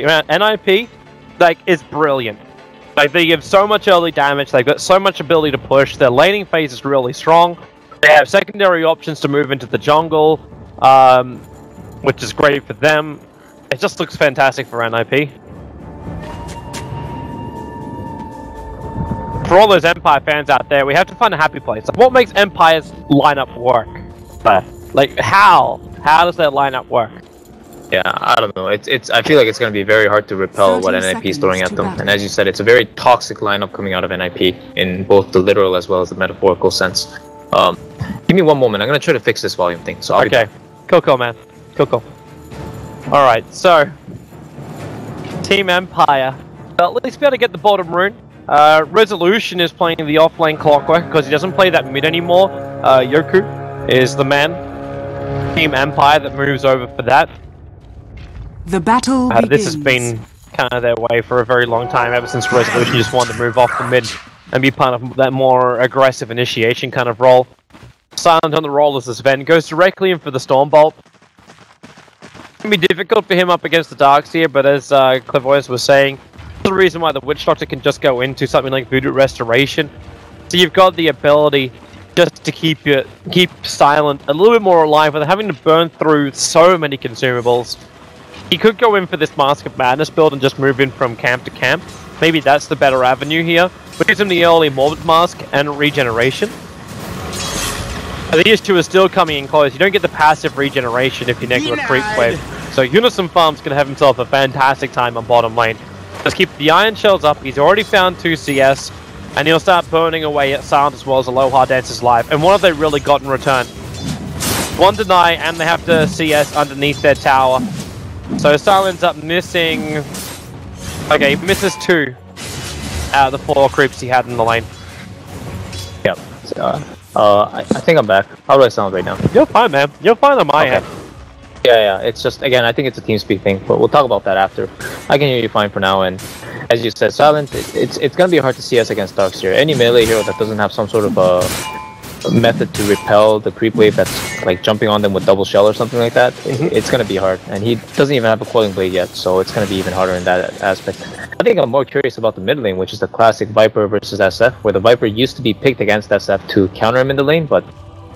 Man, NIP, like, is brilliant. Like, they give so much early damage, they've got so much ability to push, their laning phase is really strong, they have secondary options to move into the jungle, which is great for them. It just looks fantastic for NIP. For all those Empire fans out there, we have to find a happy place. Like, what makes Empire's lineup work? Like, how? How does that lineup work? Yeah, I don't know. It's. I feel like it's going to be very hard to repel what NIP is throwing at them. And as you said, it's a very toxic lineup coming out of NIP in both the literal as well as the metaphorical sense. Give me one moment. I'm going to try to fix this volume thing. So okay, cool, man. Cool. All right, so Team Empire. At least be able to get the bottom rune. Resolution is playing the offlane Clockwork because he doesn't play that mid anymore. Yoku is the man. Team Empire that moves over for that. The battle begins. This has been kind of their way for a very long time, ever since Resolution just wanted to move off the mid and be part of that more aggressive initiation kind of role. Silent on the roll as this Sven goes directly in for the Stormbolt. It can be difficult for him up against the Darkseer, but as Clairvoyance was saying, the reason why the Witch Doctor can just go into something like Voodoo Restoration. So you've got the ability just to keep Silent a little bit more alive without having to burn through so many consumables. He could go in for this Mask of Madness build and just move in from camp to camp. Maybe that's the better avenue here. But gives him the early Morbid Mask and regeneration. The issue is still coming in close. You don't get the passive regeneration if you negative a creep wave. So Unison Farm's going to have himself a fantastic time on bottom lane. Just keep the Iron Shells up. He's already found 2 CS. And he'll start burning away at Silent as well as Aloha Dancer's life. And what have they really got in return? 1 deny, and they have to CS underneath their tower. So Silent's up missing... Okay, he misses 2 out of the 4 creeps he had in the lane. Yep. So, I think I'm back. How do I sound right now? You're fine, man. You're fine on my end. Yeah. It's just, again, I think it's a TeamSpeak thing, but we'll talk about that after. I can hear you fine for now, and as you said, Silent, it's going to be hard to CS against Darkseer. Any melee hero that doesn't have some sort of a method to repel the creep wave that's like jumping on them with double shell or something like that, it's going to be hard. And he doesn't even have a Coiling Blade yet, so it's going to be even harder in that aspect. I think I'm more curious about the mid lane, which is the classic Viper versus SF, where the Viper used to be picked against SF to counter him in the lane, but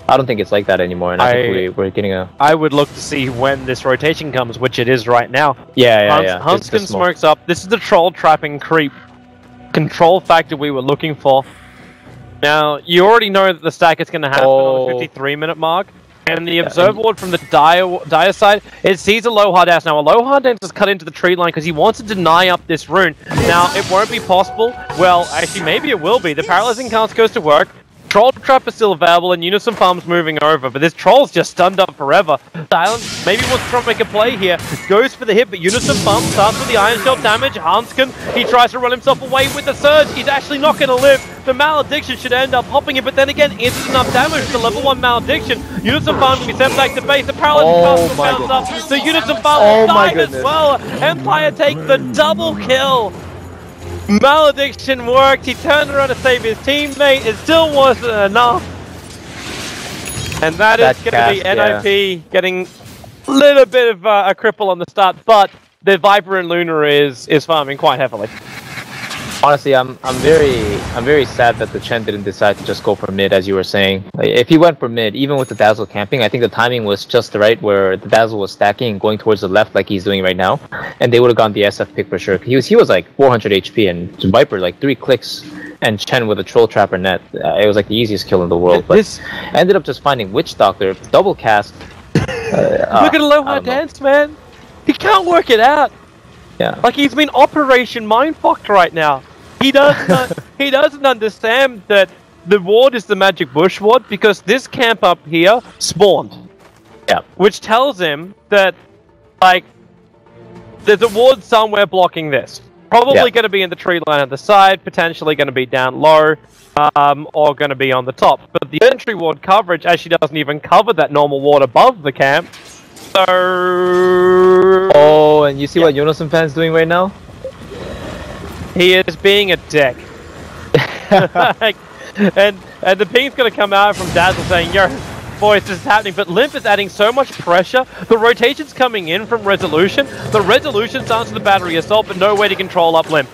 I don't think it's like that anymore, and I think we're getting a... I would look to see when this rotation comes, which it is right now. Yeah. Huntskin smokes up. This is the troll trapping creep control factor we were looking for. Now, you already know that the stack is going to happen on the 53-minute mark. And the Observer Ward from the Dire side, it sees Aloha Dance. Now, Aloha Dance is cut into the tree line because he wants to deny up this rune. Now, it won't be possible. Well, actually, maybe it will be. The Paralyzing Cast goes to work. Troll Trap is still available, and Unison Farm's moving over, but this Troll's just stunned up forever. Silent maybe wants to try and make a play here. Goes for the hit, but Unison Farm starts with the Iron Shell damage. Hanskin, he tries to run himself away with the Surge. He's actually not going to live. The Malediction should end up hopping him, but then again, isn't enough damage to level 1 Malediction. Unison Farm can be sent back to base. The Paralyzing Cast bounce up, so Unison Farm will die as well. Empire take the double kill. Malediction worked, he turned around to save his teammate, it still wasn't enough. And that is going to be NIP getting a little bit of a cripple on the start, but the Viper and Lunar is farming quite heavily. Honestly, I'm very sad that the Chen didn't decide to just go for mid, as you were saying. Like, if he went for mid, even with the Dazzle camping, I think the timing was just right where the Dazzle was stacking and going towards the left like he's doing right now, and they would have gone the SF pick for sure. He was like 400 HP, and Viper like 3 clicks, and Chen with a Troll Trapper net. It was like the easiest kill in the world. But ended up just finding Witch Doctor, double cast. Look at Aloha Dance, man. He can't work it out. Yeah. Like he's been Operation Mindfucked right now. He doesn't understand that the ward is the magic bush ward because this camp up here spawned. Yeah. Which tells him that, like, there's a ward somewhere blocking this. Probably going to be in the tree line at the side, potentially going to be down low, or going to be on the top. But the entry ward coverage actually doesn't even cover that normal ward above the camp. So... Oh, and you see what Unison Fan's doing right now? He is being a dick. and the ping's gonna come out from Dazzle saying, yo, voice this is happening, but Limp is adding so much pressure. The rotation's coming in from Resolution. The Resolution's answer the battery assault, but no way to control up Limp.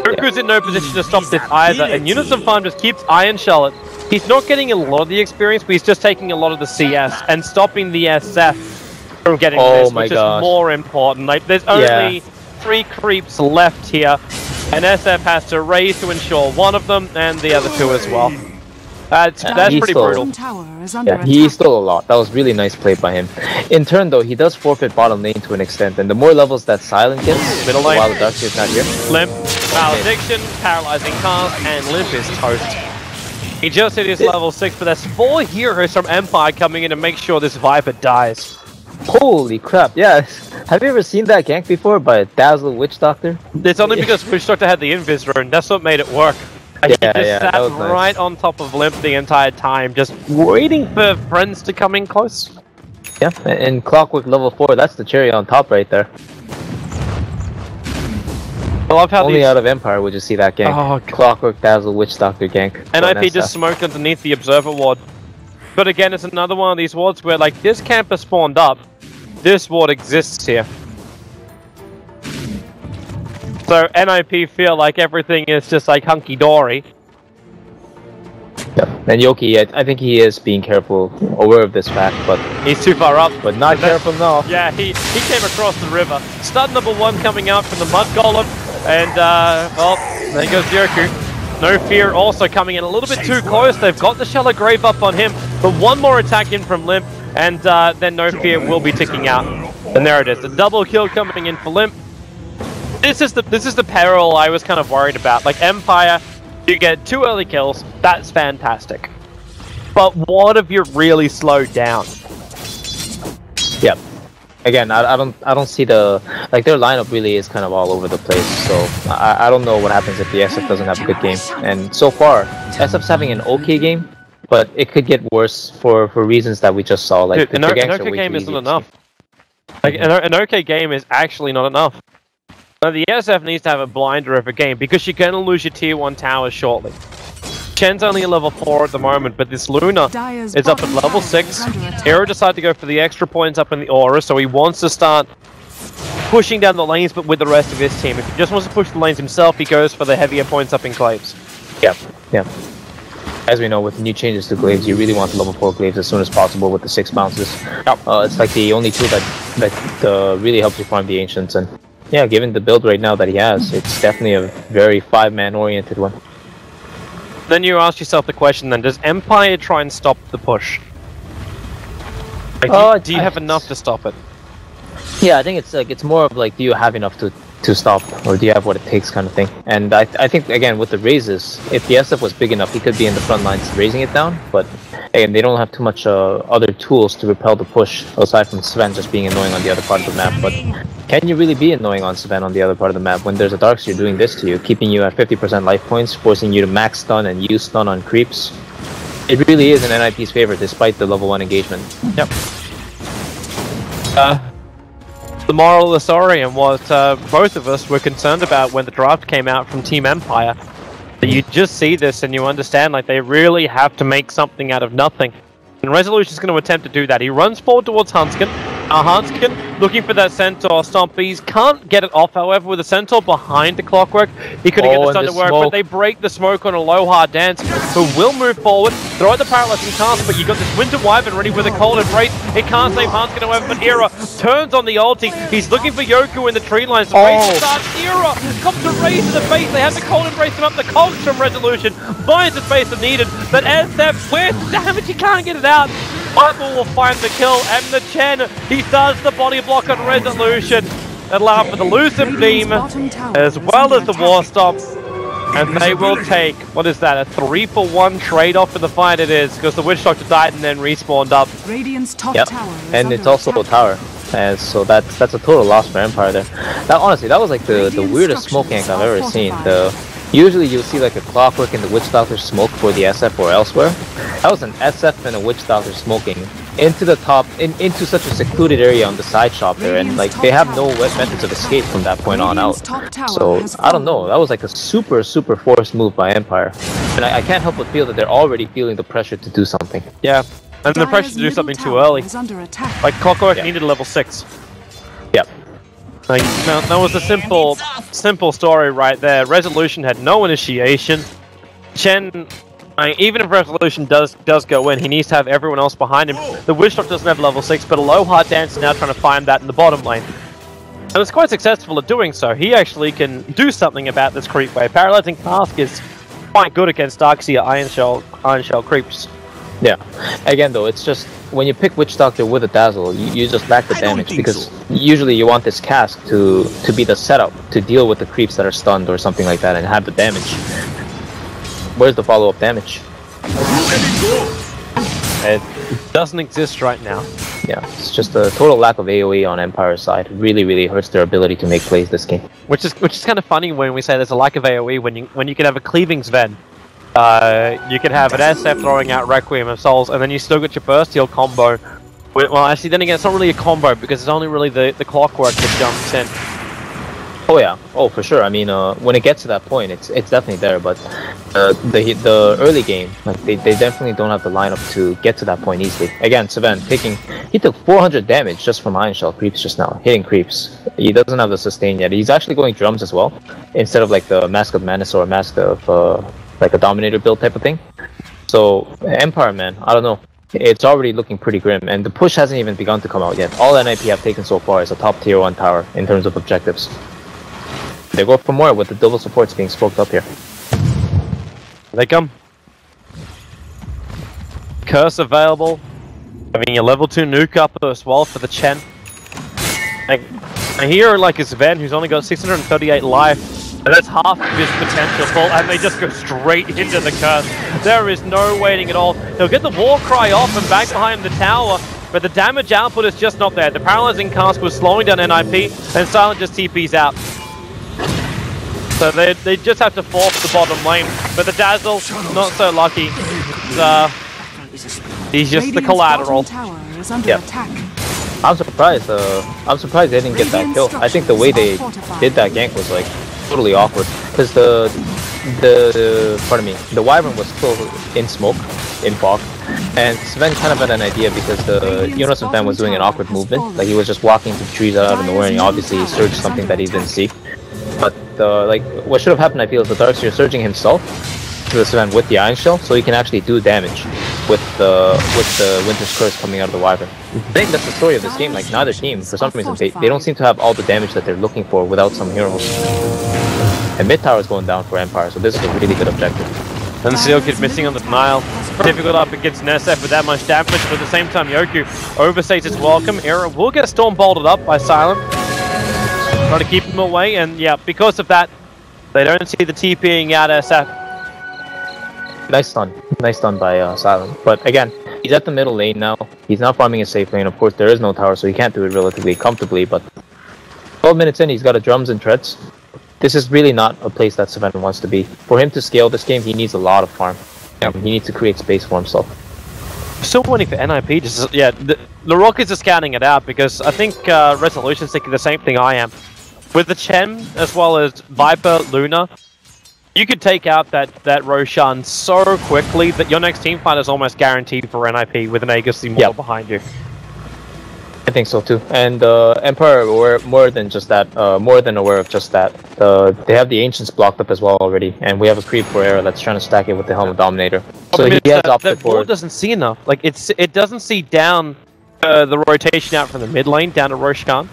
Goku's in no position to stop this either, and Unison Farm just keeps Iron Charlotte. He's not getting a lot of the experience, but he's just taking a lot of the CS and stopping the SF from getting this, which is more important. Like, there's only 3 creeps left here, and SF has to raise to ensure one of them, and the other 2 as well. That's pretty brutal. Yeah, he stole a lot. That was really nice play by him. In turn, though, he does forfeit bottom lane to an extent, and the more levels that Silent gets, middle lane, while the Darkseer's not here. Limp, Malediction, Paralyzing Cast, and Limp is toast. He just hit his level 6, but there's 4 heroes from Empire coming in to make sure this Viper dies. Holy crap, yeah. Have you ever seen that gank before by Dazzle Witch Doctor? It's only because Witch Doctor had the Invis rune, that's what made it work. He just sat right on top of Limp the entire time, just waiting for friends to come in close. Yeah, and Clockwork level 4, that's the cherry on top right there. I love how only out of Empire would you see that gank. Oh, Clockwork, Dazzle, Witch Doctor gank. NIP just smoked underneath the Observer ward. But again, it's another one of these wards where, like, this camper spawned up, this ward exists here. So NIP feel like everything is just like hunky-dory. Yep. And Yoki, I think he is being careful, aware of this fact, but he's too far up. But not careful enough. Yeah, he came across the river. Stun number 1 coming out from the Mud Golem, and well, there goes Yoku. No Fear also coming in a little bit too close. They've got the Shallow Grave up on him, but one more attack in from Limp, and then No Fear will be ticking out. And there it is, the double kill coming in for Limp. This is the peril I was kind of worried about. Like, Empire, you get 2 early kills, that's fantastic. But what if you're really slowed down? Yep. Again, I don't see the, like, their lineup really is kind of all over the place, so I don't know what happens if the SF doesn't have a good game. And so far, SF's having an okay game, but it could get worse for reasons that we just saw. Like, dude, an okay game isn't enough. Like, an okay game is actually not enough. Now, the SF needs to have a blinder of a game, because you're going to lose your tier 1 towers shortly. Shen's only a level 4 at the moment, but this Luna is up at level 6. Hero decided to go for the extra points up in the aura, so he wants to start pushing down the lanes, but with the rest of his team. If he just wants to push the lanes himself, he goes for the heavier points up in Glaives. Yep, yep. As we know, with new changes to Glaives, you really want the level 4 Glaives as soon as possible with the 6 bounces. Yep. It's like the only tool that really helps you farm the Ancients, and yeah, given the build right now that he has, it's definitely a very 5-man oriented one. Then you ask yourself the question then, does Empire try and stop the push? Like, do you have enough to stop it? Yeah, I think it's like, it's more of like, do you have enough to stop, or do you have what it takes kind of thing. And I think, again, with the raises, if the SF was big enough, he could be in the front lines raising it down, but again, they don't have too much other tools to repel the push, aside from Sven just being annoying on the other part of the map. But can you really be annoying on Sven on the other part of the map when there's a Darkseer doing this to you, keeping you at 50% life points, forcing you to max stun and use stun on creeps? It really is in NIP's favor, despite the level 1 engagement. Yep. The moral of the story, and what both of us were concerned about when the draft came out from Team Empire, that you just see this and you understand, like, they really have to make something out of nothing. And Resolution's going to attempt to do that. He runs forward towards Hanskin. Hanskin looking for that Centaur stomp. He can't get it off, however, with the Centaur behind the Clockwork. He couldn't get the stun to work, but they break the smoke on Aloha Dance, who will move forward, throw out the paralyzing cast, but you got this Winter Wyvern ready with a cold embrace. It can't save Hanskin, however, but Era turns on the ulti. He's looking for Yoku in the tree lines. The race starts. Era comes to raise to the face. They have the cold embrace him up. The cogs from Resolution finds the space that needed, but SF with damage, he can't get it out. Viper will find the kill, and the Chen, he does the body block on Resolution. Allow for the Lucid Beam, as well as the War Stop. And they will take, what is that, a 3-for-1 trade-off for the fight it is, because the Witch Doctor died and then respawned up. Radiant's top tower is and it's also a tower. And so that's a total loss for Empire there. That, honestly, that was like the weirdest smoke gank I've ever seen. Usually you'll see like a Clockwork and the Witch Doctor smoke for the SF or elsewhere. That was an SF and a Witch Doctor smoking into the top, into such a secluded area on the side shop there, and like they have no methods of escape from that point on out. So I don't know, that was like a super forced move by Empire, and I can't help but feel that they're already feeling the pressure to do something. Yeah, And the pressure to do something too early. Like Clockwork needed a level 6. Yep. Like, that was a simple story right there. Resolution had no initiation. Chen, even if Resolution does go in, he needs to have everyone else behind him. The Wishlock doesn't have level 6, but Aloha Dance is now trying to find that in the bottom lane. And it's quite successful at doing so. He actually can do something about this creep wave. Paralyzing Cask is quite good against Darkseer Iron Shell creeps. Yeah. Again, though, it's just when you pick Witch Doctor with a Dazzle, you just lack the damage because usually you want this Cask to be the setup to deal with the creeps that are stunned or something like that and have the damage. Where's the follow-up damage? It doesn't exist right now. Yeah, it's just a total lack of AoE on Empire's side. It really hurts their ability to make plays this game. Which is kind of funny when we say there's a lack of AoE when you can have a cleaving Sven. You could have an SF throwing out Requiem of Souls, and then you still get your burst heal combo. Well, actually, then again, it's not really a combo because it's only really the Clockwork that jumps in. Oh yeah, oh for sure. I mean, when it gets to that point, it's definitely there. But the early game, like they definitely don't have the lineup to get to that point easily. Again, Sven he took 400 damage just from Iron Shell creeps just now, hitting creeps. He doesn't have the sustain yet. He's actually going drums as well, instead of like the Mask of Menace or Mask of like a Dominator build type of thing. So Empire, man, I don't know. It's already looking pretty grim, and the push hasn't even begun to come out yet. All NIP have taken so far is a top tier 1 tower in terms of objectives. They go for more with the double supports being smoked up here. They come. Curse available. Having a level 2 nuke up as well for the Chen. And here, like, is Sven, who's only got 638 life. And that's half of his potential full, and they just go straight into the curse. There is no waiting at all. He'll get the war cry off and back behind the tower, but the damage output is just not there. The paralyzing Cask was slowing down NIP, and Silent just TPs out. So they just have to force the bottom lane, but the Dazzle, not so lucky. He's just the collateral. Yep. I'm surprised they didn't get that kill. I think the way they did that gank was like totally awkward, because the Wyvern was still in smoke, in fog, and Sven kind of had an idea because the Unison fan was doing an awkward movement, like he was just walking through trees out of nowhere, and obviously he surged something that he didn't see. But like what should have happened, I feel, is the Darkseer surging himself to the Sven with the Iron Shell, so he can actually do damage with the Winter's Curse coming out of the Wyvern. I think that's the story of this game. Like, neither team, for some reason, they don't seem to have all the damage that they're looking for without some heroes. And mid tower is going down for Empire, so this is a really good objective. And Seal Kid missing on the denial. Difficult up against Nesef with that much damage, but at the same time, Yoku overstates its welcome. Era will get Storm bolted up by Silent. Trying to keep him away, and yeah, because of that, they don't see the TPing out SF. Nice stun by Silent. But again, he's at the middle lane now. He's not farming a safe lane. Of course, there is no tower, so he can't do it relatively comfortably. But 12 minutes in, he's got a drums and treads. This is really not a place that Sven wants to be. For him to scale this game, he needs a lot of farm. He needs to create space for himself. Still waiting for NIP. The Rockets are scanning it out because I think Resolution's thinking the same thing I am. With the Chen, as well as Viper, Luna, you could take out that Roshan so quickly that your next team fight is almost guaranteed for NIP with an Aegis Immortal behind you. I think so too. And Empire were more than just that, more than aware of just that. They have the Ancients blocked up as well already, and we have a creep for Era that's trying to stack it with the Helm of Dominator. So he has opted for... That doesn't see enough. Like, it doesn't see down the rotation out from the mid lane down to Roshan.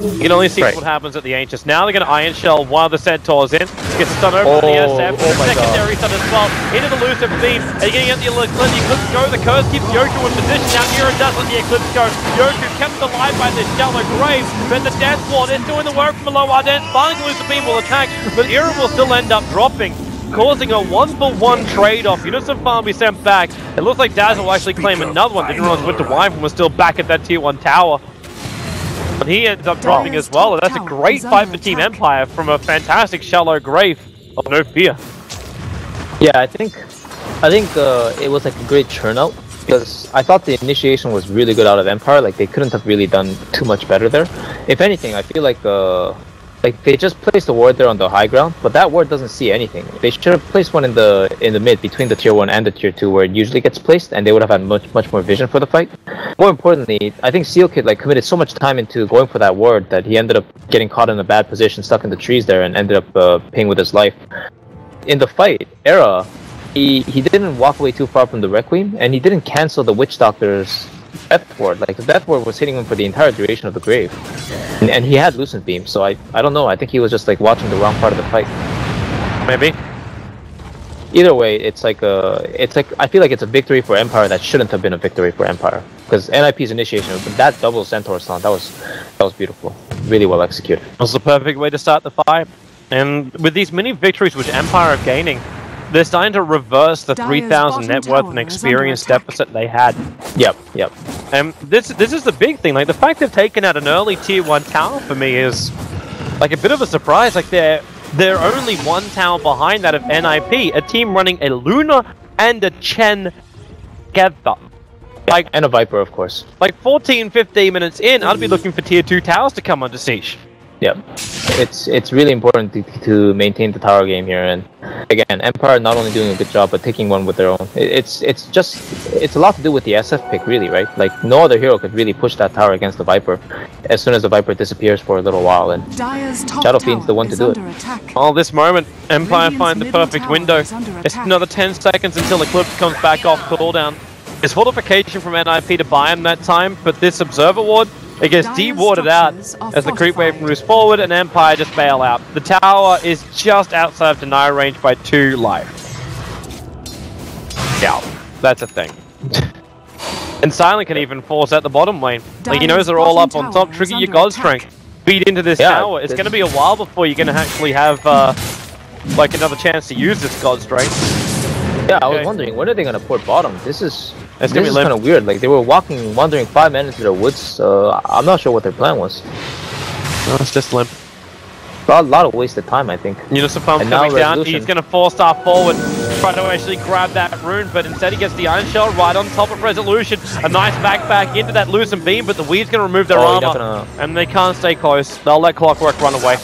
You can only see what happens at the Ancients. Now they're going to Iron Shell one of the Centaurs in. Gets a stun over to the SF. Secondary stun as well. Into the Elusive Beam. And you're going to get the Eclipse go. The Curse keeps Yoku in position. Now Era does let the Eclipse go. Yoku kept alive by this shallow grave. But the Death Ward is doing the work from below Ardent. Finally, the Elusive Beam will attack. But Era will still end up dropping, causing a 1-for-1 trade-off. Unison Farm be sent back. It looks like Dazzle will actually claim another one. Didn't realize Winter Wyvern was still back at that tier 1 tower. But he ends up dropping as well, and that's a great fight for Team Empire from a fantastic shallow grave of no fear. Yeah, I think it was like a great turnout, because I thought the initiation was really good out of Empire. Like, they couldn't have really done too much better there. If anything, I feel like Like they just placed a ward there on the high ground, but that ward doesn't see anything. They should have placed one in the mid between the tier 1 and the tier 2 where it usually gets placed, and they would have had much more vision for the fight. More importantly, I think Seal Kid like committed so much time into going for that ward that he ended up getting caught in a bad position, stuck in the trees there, and ended up paying with his life. In the fight, Era, he didn't walk away too far from the Requiem, and he didn't cancel the Witch Doctor's Death Ward. Like the Death Ward was hitting him for the entire duration of the grave, and he had Lucent Beam. So I don't know. I think he was just like watching the wrong part of the fight. Maybe. Either way, it's like I feel like it's a victory for Empire that shouldn't have been a victory for Empire, because NIP's initiation, that double Centaur Stomp, that was beautiful, really well executed. It was the perfect way to start the fight, and with these many victories which Empire are gaining, they're starting to reverse the 3,000 net worth and experience deficit they had. Yep. And this is the big thing. Like the fact they've taken out an early tier 1 tower for me is like a bit of a surprise. Like they're only one tower behind that of NIP, a team running a Luna and a Chen together. Like, and a Viper, of course. Like 14, 15 minutes in, I'd be looking for tier 2 towers to come under siege. Yep. It's really important to maintain the tower game here, and again, Empire not only doing a good job but taking one with their own. It's a lot to do with the SF pick, really, right? Like no other hero could really push that tower against the Viper as soon as the Viper disappears for a little while, and Shadow Fiend's the one to do it. Oh, this moment, Empire find the perfect window. It's another 10 seconds until Eclipse comes back off cooldown. There's fortification from NIP to buy him that time, but this Observer Ward, it gets de-warded out as the creep wave moves forward and Empire just bail out. The tower is just outside of deny range by 2 life. Yeah, that's a thing. And Silent can even force out the bottom lane. Like he knows they're all up on top, trigger your God Strength. Beat into this tower. It's going to be a while before you're going to actually have like another chance to use this God Strength. Yeah, I was wondering, when are they going to port bottom? This is kind of weird. Like, they were wandering 5 men into the woods. I'm not sure what their plan was. No, it's just limp. A lot of wasted time, I think. Unisopalm's coming down. He's going to 4-star forward, trying to actually grab that rune, but instead he gets the Iron Shell right on top of Resolution. A nice back into that Lucent Beam, but the Weave's going to remove their armor, and they can't stay close. They'll let Clockwork run away.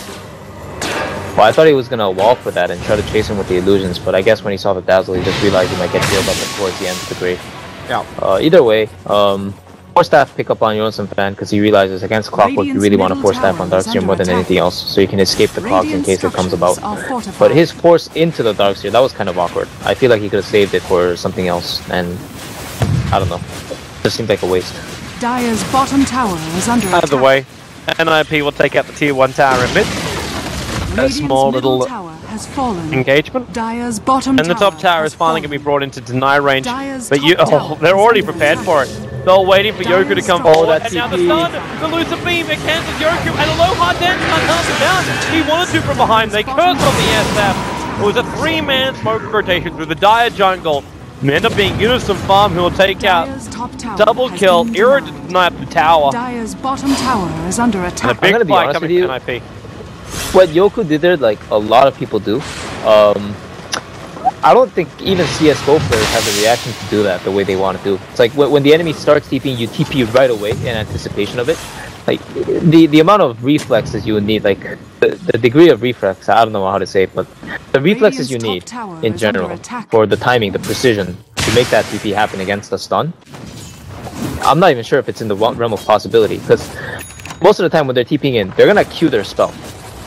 Well, I thought he was going to wall for that and try to chase him with the illusions, but I guess when he saw the Dazzle, he just realized he might get healed up towards the end of the grave. Yeah. Either way, Force Staff pick up on Yonsum Fan because he realizes against Clockwork you really want to Force Staff on Darkseer more than anything else, so you can escape the clogs in case it comes about. But his force into the Darkseer, that was kind of awkward. I feel like he could have saved it for something else, and I don't know. It just seemed like a waste. Dire's bottom tower is under attack. Either way, NIP will take out the tier 1 tower in mid. A small little engagement. Dire's bottom and the top tower is finally going to be brought into deny range. But they're already prepared for it. They're waiting for Yoku to come forward. And now the stun, the Lucent Beam, it cancels Yoku, and a low hard dance can't him down. He wanted to from behind. They cursed on the SF. It was a 3-man smoke rotation through the Dire jungle. And end up being Unisum Farm, who will take out double kill, Era to deny up the tower. Dire's bottom tower is under attack. And a big fight coming from NIP. What Yoku did there, like a lot of people do. I don't think even CSGO players have the reaction to do that the way they want to do. It's like when the enemy starts TPing, you TP right away in anticipation of it. Like the amount of reflexes you would need, like the degree of reflex, I don't know how to say it, but the reflexes you need in general for the timing, the precision to make that TP happen against a stun. I'm not even sure if it's in the realm of possibility, because most of the time when they're TPing in, they're gonna Q their spell.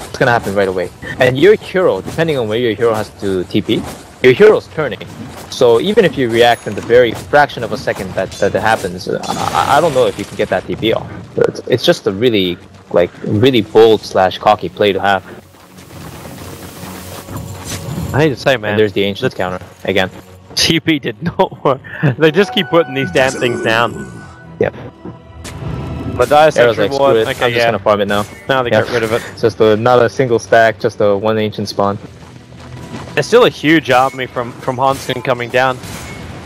It's gonna happen right away. And your hero, depending on where your hero has to TP, your hero's turning. So even if you react in the very fraction of a second that happens, I don't know if you can get that TP off. It's just a really bold / cocky play to have. I hate to say, man. And there's the Ancients counter again. TP did not work. They just keep putting these damn things down. Yep. But Dire's like, screw it. Okay, I'm just gonna farm it now. Now they get rid of it. It's just not a single stack, just a 1 ancient spawn. There's still a huge army from Hanskin coming down.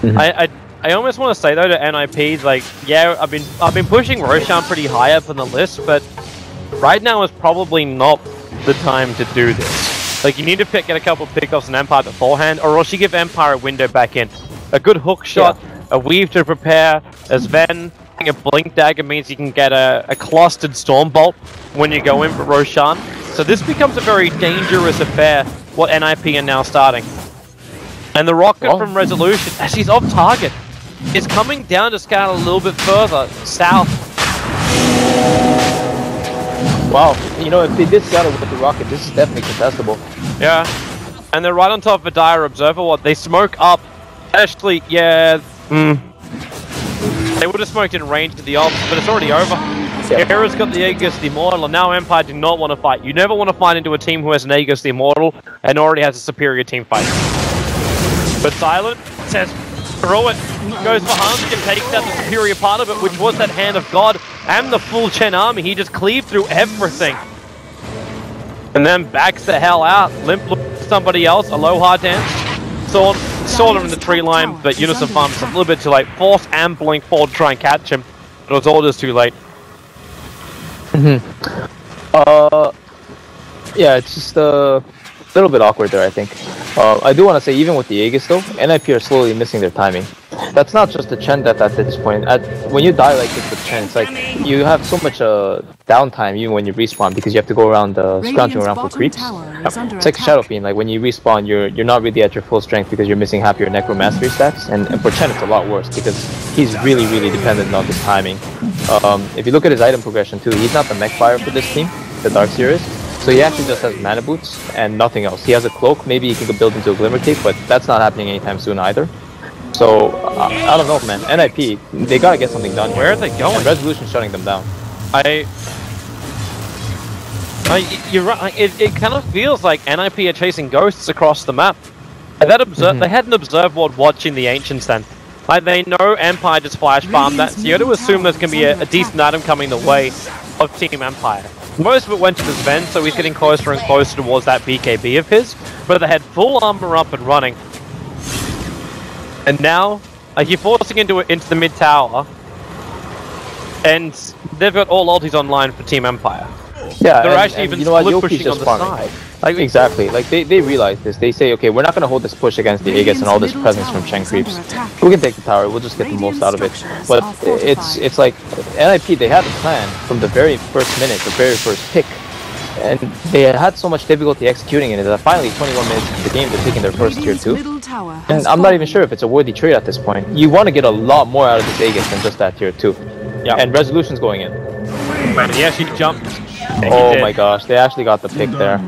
I almost want to say though to NIP, like, yeah, I've been pushing Roshan pretty high up on the list, but right now is probably not the time to do this. Like, you need to get a couple of pickoffs in Empire beforehand, or else you give Empire a window back in. A good hook shot, a weave to prepare, a Sven. A blink dagger means you can get a clustered storm bolt when you go in for Roshan. So this becomes a very dangerous affair, what NIP are now starting. And the rocket from Resolution, as he's off target, is coming down to scout a little bit further south. Wow, you know, if they did scout with the rocket, this is definitely contestable. Yeah, and they're right on top of a dire observer. What they smoke up, actually, yeah. They would have smoked in range to the ops, but it's already over. Yep. Hera's got the Aegis the Immortal, and now Empire do not want to fight. You never want to fight into a team who has an Aegis the Immortal and already has a superior team fight. But Silent says, throw it, goes for Hanskin, takes out the superior part of it, which was that Hand of God and the full Chen army. He just cleaved through everything. And then backs the hell out. Limp looks somebody else, Aloha Dance. Saw him in the tree line, but Unison Farms a little bit too late. Force and blink forward to try and catch him, but it was all just too late. Yeah, it's just a little bit awkward there, I think. I do want to say, even with the Aegis though, NIP are slowly missing their timing. That's not just the Chen death at this point. When you die like this with Chen, it's like you have so much downtime even when you respawn, because you have to go around scrounging around for creeps. It's like Shadow Fiend, like when you respawn, you're not really at your full strength because you're missing half your Necromastery stats, and for Chen it's a lot worse because he's really dependent on this timing. If you look at his item progression too, he's not the mech buyer for this team, the Darkseer is. So he actually just has mana boots and nothing else. He has a cloak, maybe he can build into a Glimmer Cape, but that's not happening anytime soon either. So, I don't know, man. NIP, they gotta get something done. Where are they going? And Resolution's shutting them down. You're right. It kind of feels like NIP are chasing ghosts across the map. And they had an observe ward watching the Ancients then. Like, they know Empire just flash farm that, so you got to assume there's going to be a decent item coming the way of Team Empire. Most of it went to the Sven, so he's getting closer and closer towards that BKB of his, but they had full armor up and running. And now, like, you're forcing into the mid tower, and they've got all ultis online for Team Empire. Yeah, they're actually even split pushing on the farming. side. Like, exactly. Like they realize this. They say, okay, we're not gonna hold this push against the Aegis and all this presence from Chen creeps. We can take the tower. We'll just get the most out of it. But it's like NIP. They had a plan from the very first minute, the very first pick, and they had so much difficulty executing it that finally, 21 minutes into the game, they're taking their first tier 2. And I'm not even sure if it's a worthy trade at this point. You want to get a lot more out of this Aegis than just that tier 2. Yeah. And Resolution's going in. But he actually jumped. Oh my gosh, they actually got the pick there.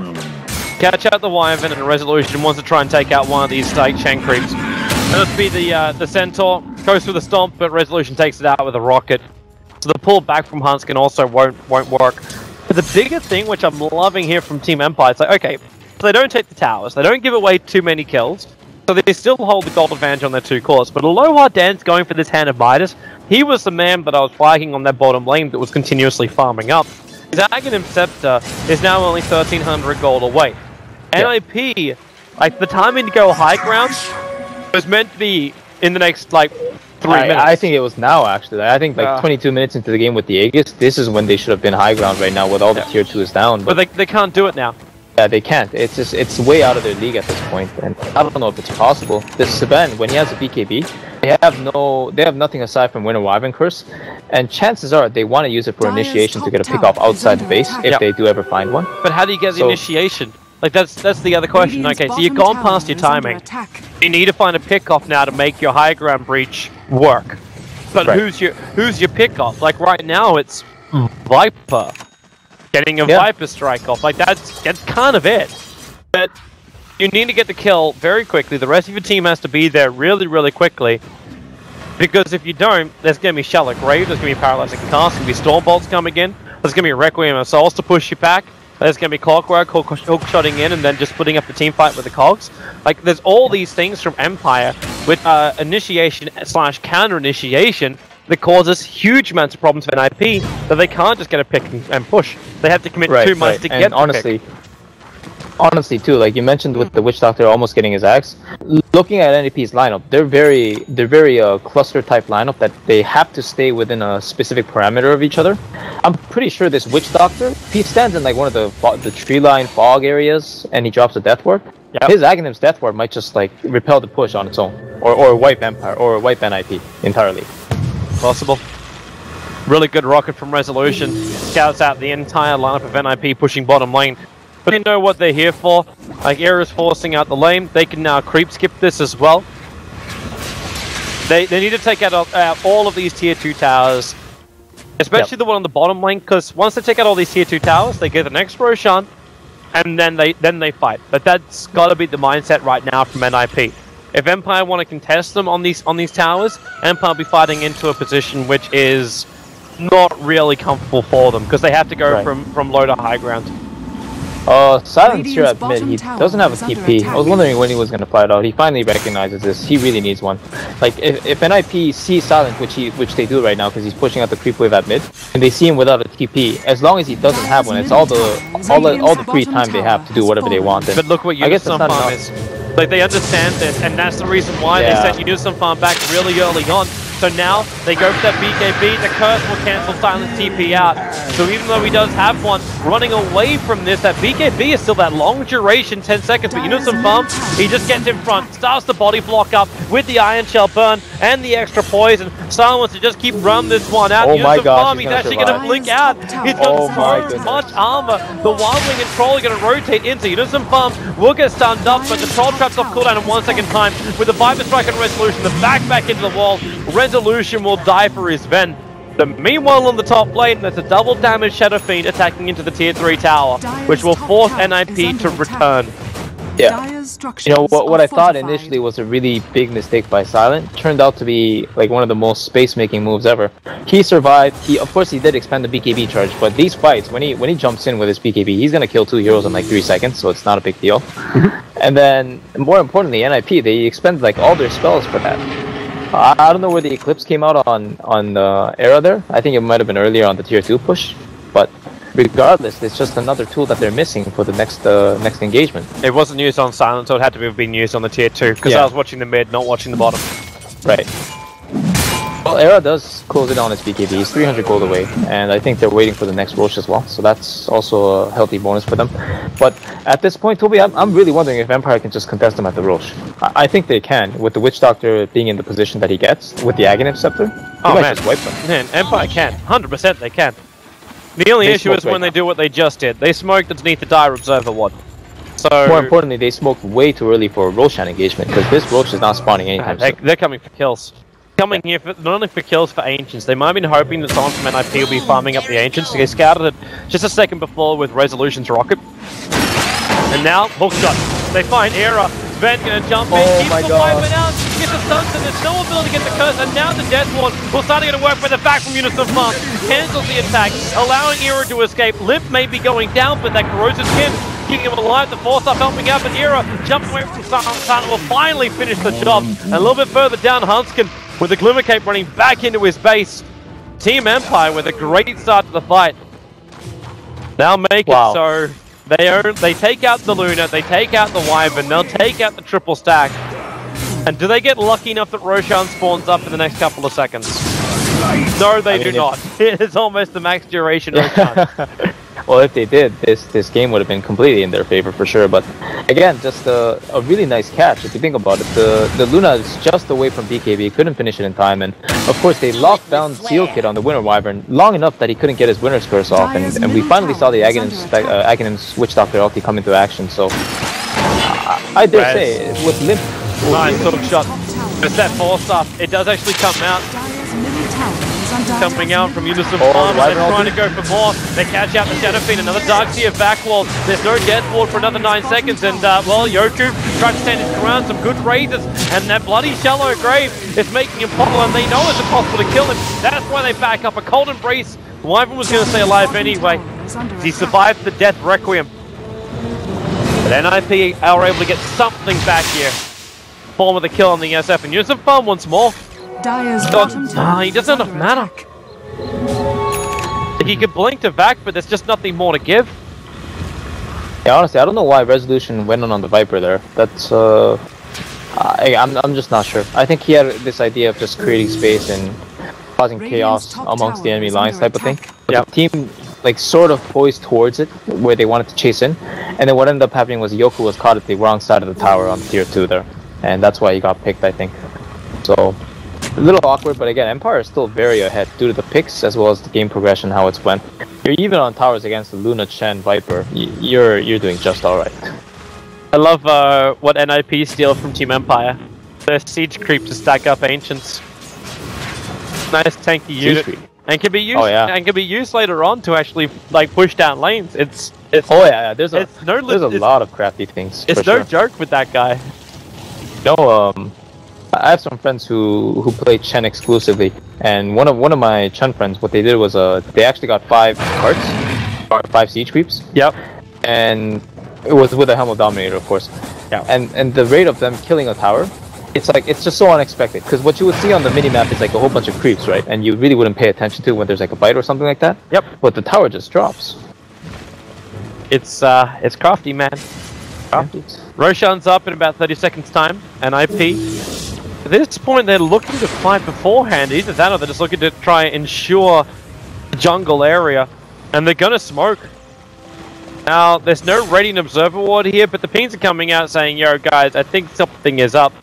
Catch out the Wyvern, and Resolution wants to try and take out one of these Chen creeps. That'll be the Centaur, goes through the stomp, but Resolution takes it out with a rocket. So the pull back from Hanskin also won't work. But the bigger thing, which I'm loving here from Team Empire, it's like, okay, so they don't take the towers, they don't give away too many kills, so they still hold the gold advantage on their 2 cores. But Aloha Dan's going for this Hand of Midas. He was the man that I was flagging on that bottom lane that was continuously farming up. His Aghanim Scepter is now only 1,300 gold away. Yep. NIP, like, the timing to go high ground was meant to be in the next, like, 3 minutes. I think it was now, actually. I think, like, 22 minutes into the game with the Aegis, this is when they should have been high ground right now with all the tier 2s down. But they can't do it now. Yeah, they can't. It's just, it's way out of their league at this point, and I don't know if it's possible. This Sven, when he has a BKB, they have nothing aside from Winter Wyvern Curse, and chances are they want to use it for initiation to get a pick off outside the base if they do ever find one. But how do you get the initiation? Like, that's the other question. Okay, so you've gone past your timing. You need to find a pick off now to make your high ground breach work. But who's your pick off? Like, right now it's Viper. Getting a Viper strike off, like that's kind of it. But you need to get the kill very quickly. The rest of your team has to be there really quickly. Because if you don't, there's going to be Shallow Grave, there's going to be Paralyzing Cast, there's going to be Storm Bolts coming in, there's going to be Requiem of Souls to push you back, there's going to be Clockwork, hook-shotting in, and then just putting up the team fight with the cogs. Like, there's all these things from Empire with initiation/counter-initiation that causes huge amounts of problems for NIP that they can't just get a pick and push. They have to commit 2 months to get the pick. Honestly, too, like you mentioned with the Witch Doctor almost getting his axe, looking at NIP's lineup, they're very cluster type lineup that they have to stay within a specific parameter of each other. I'm pretty sure this Witch Doctor, if he stands in like one of the tree line fog areas and he drops a Death Ward, his Aghanim's Death Ward might just like repel the push on its own, or wipe Empire, or wipe NIP entirely. Possible. Really good rocket from Resolution. Scouts out the entire lineup of NIP pushing bottom lane. But they know what they're here for. Like, Era's forcing out the lane. They can now creep skip this as well. They need to take out all of these tier 2 towers. Especially the one on the bottom lane, because once they take out all these tier 2 towers, they get the next Roshan, and then they fight. But that's got to be the mindset right now from NIP. If Empire want to contest them on these towers, Empire will be fighting into a position which is not really comfortable for them, because they have to go from low to high ground. Silence here at mid, he doesn't have a TP. I was wondering when he was going to fly it out. He finally recognizes this. He really needs one. Like, if NIP sees Silence, which they do right now because he's pushing out the creep wave at mid, and they see him without a TP, as long as he doesn't have one, it's all the free time they have to do whatever they want. But look what Unison Farm is. Like, they understand this, and that's the reason why they sent Unison Farm back really early on. So now, they go for that BKB, the curse will cancel Silence TP out. So even though he does have one, running away from this, that BKB is still that long duration, 10 seconds, but Unison Farm, he just gets in front, starts the body block up with the Iron Shell burn and the extra poison. Silence wants to just keep running this one out. Unison Farm, he's actually going to blink out. He's got so much armor. The Wild Wing and Troll are going to rotate into Unison Farm, will get stunned up, but the Troll traps off cooldown in 1 second time. With the Viper Strike and Resolution, the back into the wall. Resolution will die for his Ven. Meanwhile on the top lane, there's a double damage Shadow Fiend attacking into the tier 3 tower, which will force NIP to return. Yeah. You know, what I thought initially was a really big mistake by Silent turned out to be like one of the most space-making moves ever. He survived. Of course, he did expend the BKB charge, but these fights, when he jumps in with his BKB, he's gonna kill 2 heroes in like 3 seconds, so it's not a big deal. And then, more importantly, NIP, they expended like all their spells for that. I don't know where the Eclipse came out on the Era there. I think it might have been earlier on the tier 2 push, but regardless, it's just another tool that they're missing for the next engagement. It wasn't used on Silent, so it had to have been used on the tier 2, because I was watching the mid, not watching the bottom. Right. Well, Era does close it on his BKB. He's 300 gold away, and I think they're waiting for the next Roche as well, so that's also a healthy bonus for them. But at this point, Toby, I'm really wondering if Empire can just contest them at the Roche. I think they can, with the Witch Doctor being in the position that he gets, with the Aghanim Scepter. He might just wipe them. Man, Empire can. 100% they can. The only issue is when they do what they just did. They smoked underneath the Dire Observer ward. So more importantly, they smoked way too early for a Roshan engagement, because this Roche is not spawning anytime soon. They're coming for kills. Coming here not only for kills for Ancients. They might have been hoping that someone from NIP will be farming up the Ancients. They scouted it just a second before with Resolution's rocket. And now, hookshot. They find Era. Ven gonna jump in, keeps the Wyvern out, gets the stuns, and there's no ability to get the curse, and now the Death Ward will start to work for the back from Unison Farm. Cancels the attack, allowing Era to escape. Limp may be going down, but that corrosive skin keeping him alive. The Force up helping out, but Era jumping away from Silent will finally finish the job. And a little bit further down, Hunskin with the Glimmer Cape running back into his base. Team Empire with a great start to the fight. Now make it so they take out the Luna, they take out the Wyvern, they'll take out the triple stack. And do they get lucky enough that Roshan spawns up in the next couple of seconds? No, they do not. It is almost the max duration Roshan. Well, if they did, this game would have been completely in their favor for sure. But again, just a really nice catch if you think about it. The Luna is just away from BKB, couldn't finish it in time, and of course they locked down Seal Kid on the Winter Wyvern long enough that he couldn't get his Winter's Curse off, and we finally saw the Aghanim's Witch Doctor ulti come into action. So I dare say, with Limp, nice hook shot. It's that Force up. It does actually come out. Coming out from Unison Farm, they're trying to go for more. They catch out the Shadow Fiend, another Dark Seer back wall. There's no Death Ward for another 9 seconds, and well, Yoku trying to stand his ground, some good raises, and that bloody shallow grave is making him possible, and they know it's impossible to kill him. That's why they back up. A cold embrace. Wyvern was going to stay alive anyway. He survived the Death Requiem. But NIP are able to get something back here. Form of the kill on the SF, and Unison Farm once more. He doesn't have enough mana. He could blink to Vac, but there's just nothing more to give. Yeah, honestly, I don't know why Resolution went on the Viper there. That's I'm just not sure. I think he had this idea of just creating space and causing chaos amongst the enemy lines type of thing. But the team like sort of poised towards it where they wanted to chase in, and then what ended up happening was Yoku was caught at the wrong side of the tower on tier 2 there, and that's why he got picked, I think. So A little awkward, but again, Empire is still very ahead due to the picks as well as the game progression, how it's went. You're even on towers against the Luna, Chen, Viper. You're doing just alright. I love what NIP steal from Team Empire. Their siege creep to stack up Ancients. Nice tanky unit. And can be used and can be used later on to actually like push down lanes. It's there's a lot of crafty things. It's no joke with that guy. I have some friends who play Chen exclusively, and one of my Chen friends, what they did was they actually got 5 carts, or 5 siege creeps. Yep. And it was with a Helm of Dominator, of course. Yeah. And the rate of them killing a tower, it's just so unexpected, because what you would see on the minimap is like a whole bunch of creeps, right? And you really wouldn't pay attention to when there's like a bite or something like that. Yep. But the tower just drops. It's crafty, man. Crafty. Roshan's up in about 30 seconds time, and IP. At this point, they're looking to fight beforehand. Either that or they're just looking to try and ensure the jungle area. And they're gonna smoke. Now, there's no Radiant Observer Ward here, but the pings are coming out saying, yo guys, I think something is up.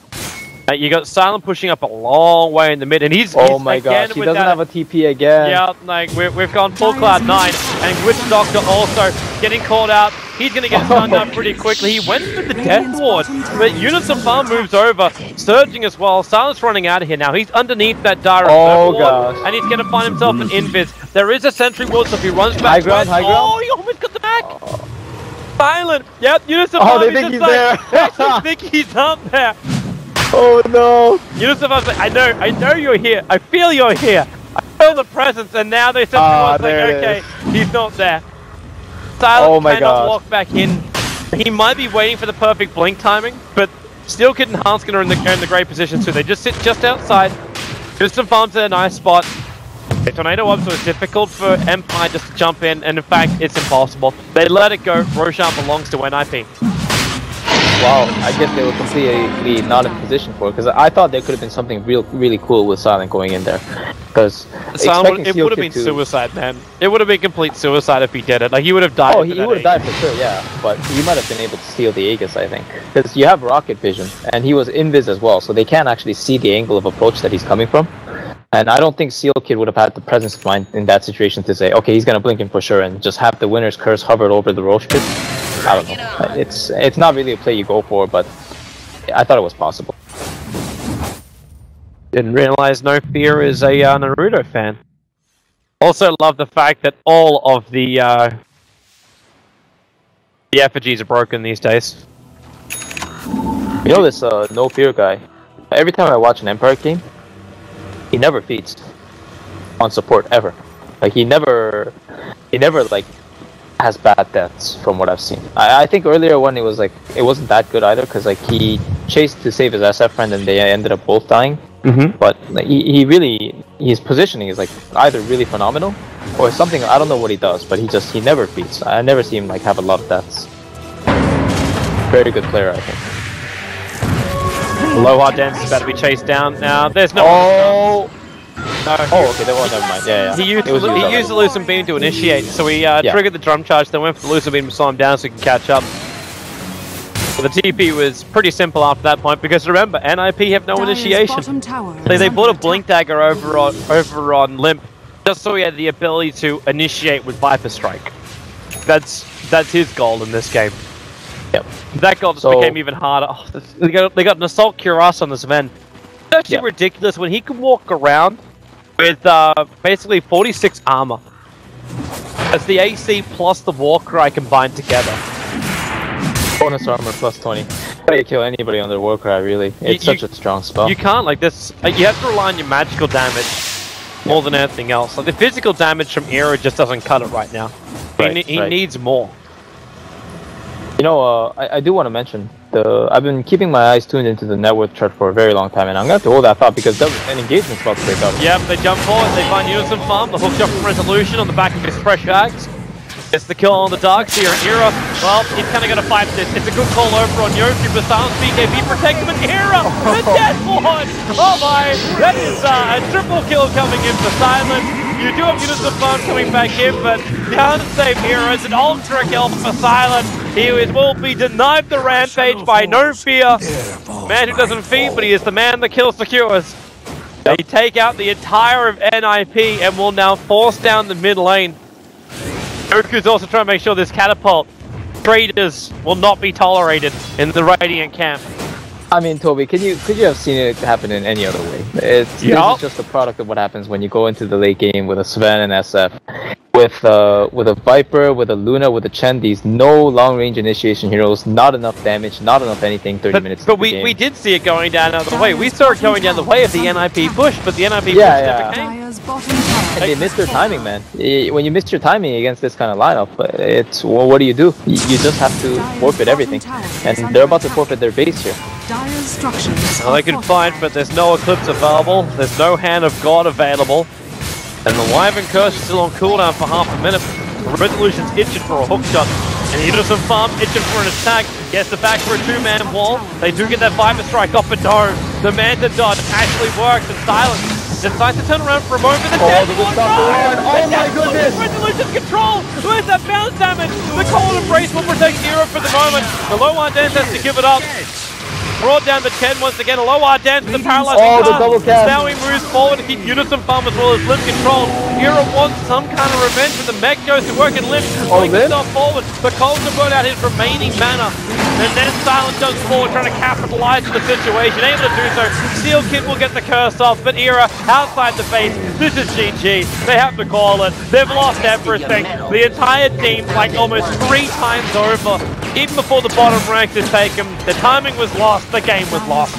You got Silent pushing up a long way in the mid, and he's oh my gosh, he doesn't have a TP again. Yeah, like we've gone full Cloud9, and Witch Doctor also getting called out. He's gonna get stunned up pretty quickly. He went for the Death Ward, but Units of Farm moves over, surging as well. Silent's running out of here now. He's underneath that direct ward, and he's gonna find himself an invis. There is a sentry ward, so if he runs back, high ground. Oh, he almost got the back. Silent. Yep, Units of Farm. They think he's there. They actually think he's up there. Oh no! Units of us, I know you're here. I feel you're here. I feel the presence, and now they said to us, like, okay, he's not there. Silent cannot walk back in. He might be waiting for the perfect blink timing, but Steel Kid and Hanskin are in the great position too. They just sit just outside. Just some farms in a nice spot. The tornado up, so it's difficult for Empire just to jump in, and in fact, it's impossible. They let it go. Roshan belongs to NIP. Wow, I guess they were completely not in position for it, because I thought there could have been something really cool with Silent going in there. Because it would have been suicide, man. It would have been complete suicide if he did it. Like, he would have died. Oh, he would have died for sure, yeah. But he might have been able to steal the Aegis, I think. Because you have rocket vision, and he was invis as well, so they can't actually see the angle of approach that he's coming from. And I don't think Seal Kid would have had the presence of mind in that situation to say, okay, he's gonna blink in for sure, and just have the winner's curse hovered over the Roche pit. I don't know. It's not really a play you go for, but I thought it was possible. Didn't realize No Fear is a Naruto fan. Also love the fact that all of the effigies are broken these days. You know this No Fear guy, every time I watch an Empire game, he never feeds on support ever. Like he never like has bad deaths from what I've seen. I think earlier when it was like it wasn't that good either, because like he chased to save his SF friend and they ended up both dying. But like, his positioning is like either really phenomenal or something. I don't know what he does, but he never feeds. I never see him like have a lot of deaths. Very good player, I think. Low hard dance is about to be chased down now. There's no. Oh. No. Oh, okay. Never mind. Yeah. He used the Lucent Beam to initiate, so he triggered the drum charge. Then went for the Lucent Beam to slow him down so he can catch up. But the TP was pretty simple after that point, because remember, NIP have no initiation. They bought a Blink Dagger over on Limp just so he had the ability to initiate with Viper Strike. That's his goal in this game. Yep. That goal just became even harder. Oh, they got an Assault Cuirass on this event. It's actually ridiculous when he can walk around with basically 46 armor. That's the AC plus the Warcry combined together. Bonus armor plus 20. How do you kill anybody on their Warcry, really? It's such a strong spell. You can't, like this. You have to rely on your magical damage more than anything else. Like the physical damage from Era just doesn't cut it right now. He needs more. You know, I do want to mention I've been keeping my eyes tuned into the net worth chart for a very long time, and I'm going to have to hold that thought because an engagement's about to break up. Yep, they jump forward, they find Unison Farm, the hook shot from Resolution on the back of his fresh axe. It's the kill on the dark here. Era, well, he's kind of going to fight this. It's a good call over on Yoshi, but Silence BKB protects him, and Era, the death one! Oh my, that is a triple kill coming in for Silence. You do have Unison Farm coming back in, but can't save Era. It's an ultra kill for Silence. He will be denied the rampage by No Fear. Man who doesn't feed, but he is the man that kills the cures. They take out the entire of NIP and will now force down the mid lane. Goku's also trying to make sure this catapult traders will not be tolerated in the Radiant camp. I mean, Toby, could you have seen it happen in any other way? This is just a product of what happens when you go into the late game with a Sven and SF. With a Viper, with a Luna, with a Chen, these no long-range initiation heroes, not enough damage, not enough anything, 30 minutes But into the game. we did see it going down the other way. We saw it going down the way of the NIP push, but the NIP push never came. Dire's bottom tower. And they missed their timing, man. When you miss your timing against this kind of lineup, it's well, what do? You just have to forfeit everything. And they're about to forfeit their base here. Dire's structures. Well, they can fight, but there's no Eclipse available. There's no Hand of God available. And the Wyvern Curse is still on cooldown for half a minute. Resolution's itching for a hookshot. And Unison Farm itching for an attack. Gets the back for a two-man wall. They do get that Viper Strike off, but no. The Manta dodge actually works, and Silence decides to turn around for a moment. The Oh my goodness! Resolution's control! Where's that bounce damage? The Cold Embrace will protect Nero for the moment. The low Dance has to give it up. Brought down the Chen once again. Low Dance to the paralyzing the double cast. Now he moves forward to keep Unison Farm as well as Limb control. Hero wants some kind of revenge, but the mech goes to work and Limb pulling himself forward. The Cold to burn out his remaining mana. And then Silent jumps forward, trying to capitalize on the situation. Able to do so. Steel Kid will get the curse off, but Era outside the face. This is GG. They have to call it. They've lost everything. The entire team, like almost 3 times over. Even before the bottom ranks is taken, the timing was lost, the game was lost.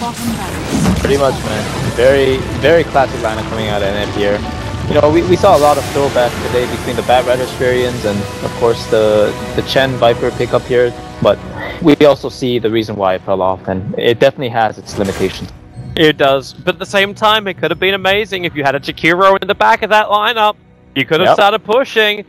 Pretty much, man. Very, very classic lineup coming out of NF here. You know, we saw a lot of throwback today between the Bat Riders variants and, of course, the Chen Viper pickup here. But we also see the reason why it fell off, and it definitely has its limitations. It does, but at the same time, it could have been amazing if you had a Chikiro in the back of that lineup. You could have started pushing.